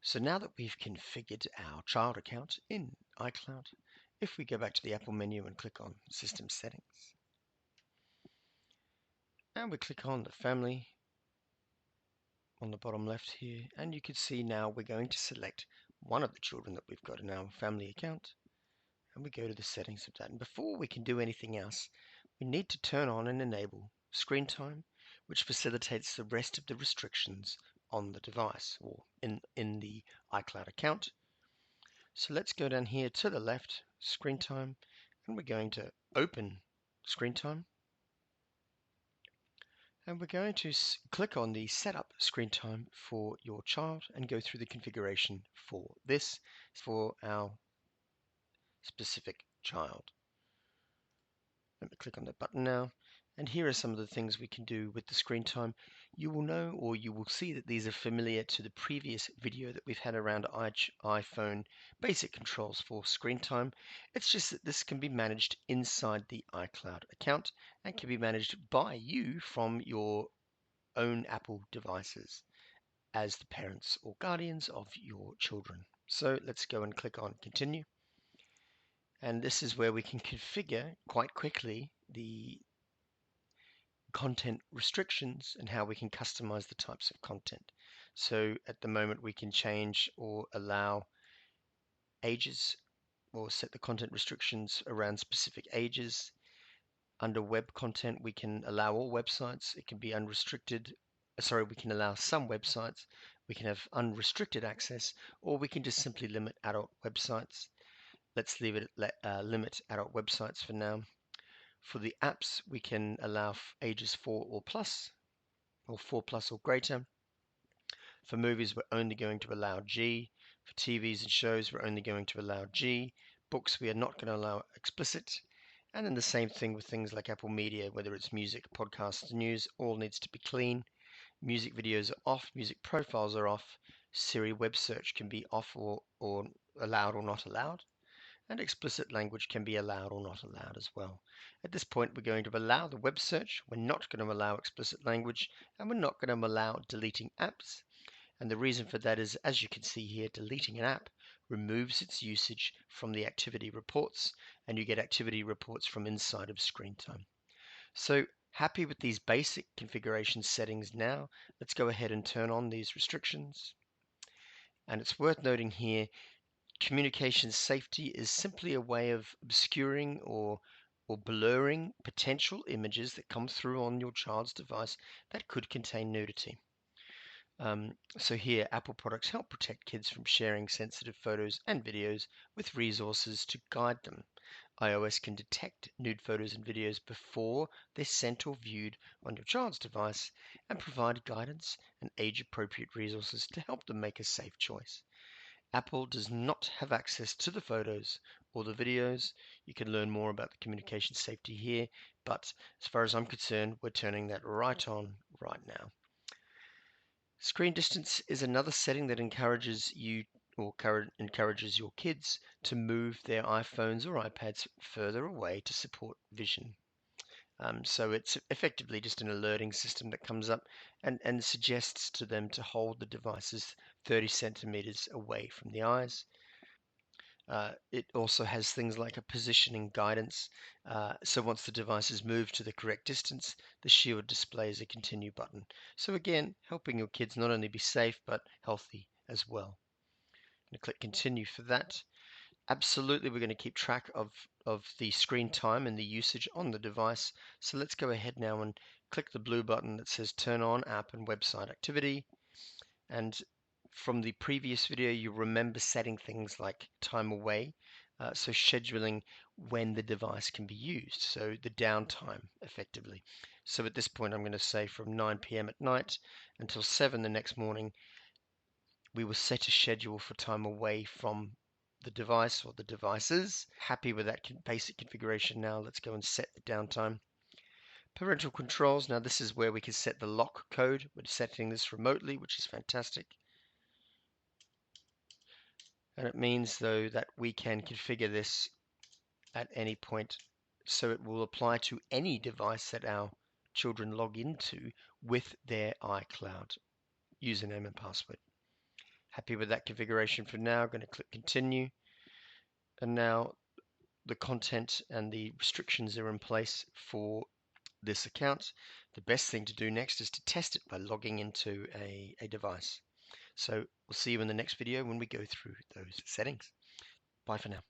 So now that we've configured our child account in iCloud, if we go back to the Apple menu and click on System Settings, and we click on the Family on the bottom left here, and you can see now we're going to select one of the children that we've got in our family account, and we go to the settings of that. And before we can do anything else, we need to turn on and enable screen time, which facilitates the rest of the restrictions on the device or in the iCloud account. So let's go down here to the left, screen time, and we're going to open screen time. And we're going to click on the setup screen time for your child and go through the configuration for this for our specific child. Let me click on the button now. And here are some of the things we can do with the screen time. You will know, or you will see, that these are familiar to the previous video that we've had around iPhone basic controls for screen time. It's just that this can be managed inside the iCloud account and can be managed by you from your own Apple devices as the parents or guardians of your children. So let's go and click on continue. And this is where we can configure quite quickly the content restrictions and how we can customize the types of content. So at the moment we can change or allow ages or set the content restrictions around specific ages. Under web content we can allow all websites. It can be unrestricted. Sorry, we can allow some websites. We can have unrestricted access, or we can just simply limit adult websites. Let's leave it at limit adult websites for now. For the apps, we can allow ages 4 or plus, or 4 plus or greater. For movies, we're only going to allow G. For TVs and shows, we're only going to allow G. Books, we are not going to allow explicit. And then the same thing with things like Apple Media, whether it's music, podcasts, news, all needs to be clean. Music videos are off, music profiles are off. Siri web search can be off or allowed or not allowed. And explicit language can be allowed or not allowed as well. At this point, we're going to allow the web search. We're not going to allow explicit language, and we're not going to allow deleting apps. And the reason for that is, as you can see here, deleting an app removes its usage from the activity reports, and you get activity reports from inside of screen time. So happy with these basic configuration settings now. Let's go ahead and turn on these restrictions. And it's worth noting here, communication safety is simply a way of obscuring or blurring potential images that come through on your child's device that could contain nudity. So here, Apple products help protect kids from sharing sensitive photos and videos with resources to guide them. iOS can detect nude photos and videos before they're sent or viewed on your child's device and provide guidance and age-appropriate resources to help them make a safe choice. Apple does not have access to the photos or the videos. You can learn more about the communication safety here, but as far as I'm concerned, we're turning that right on right now. Screen distance is another setting that encourages you or encourages your kids to move their iPhones or iPads further away to support vision. So it's effectively just an alerting system that comes up and suggests to them to hold the devices 30 centimeters away from the eyes. It also has things like a positioning guidance. So once the device is moved to the correct distance, the shield displays a continue button. So again, helping your kids not only be safe, but healthy as well. I'm going to click continue for that. Absolutely, we're going to keep track of the screen time and the usage on the device. So let's go ahead now and click the blue button that says turn on app and website activity. And from the previous video, you remember setting things like time away, so scheduling when the device can be used, so the downtime effectively. So at this point, I'm going to say from 9 p.m. at night until 7 the next morning, we will set a schedule for time away from the device or the devices. Happy with that basic configuration now. Let's go and set the downtime. Parental controls. Now this is where we can set the lock code. We're setting this remotely, which is fantastic. And it means, though, that we can configure this at any point, so it will apply to any device that our children log into with their iCloud username and password. Happy with that configuration for now. Going to click continue. And now the content and the restrictions are in place for this account. The best thing to do next is to test it by logging into a device. So we'll see you in the next video when we go through those settings. Bye for now.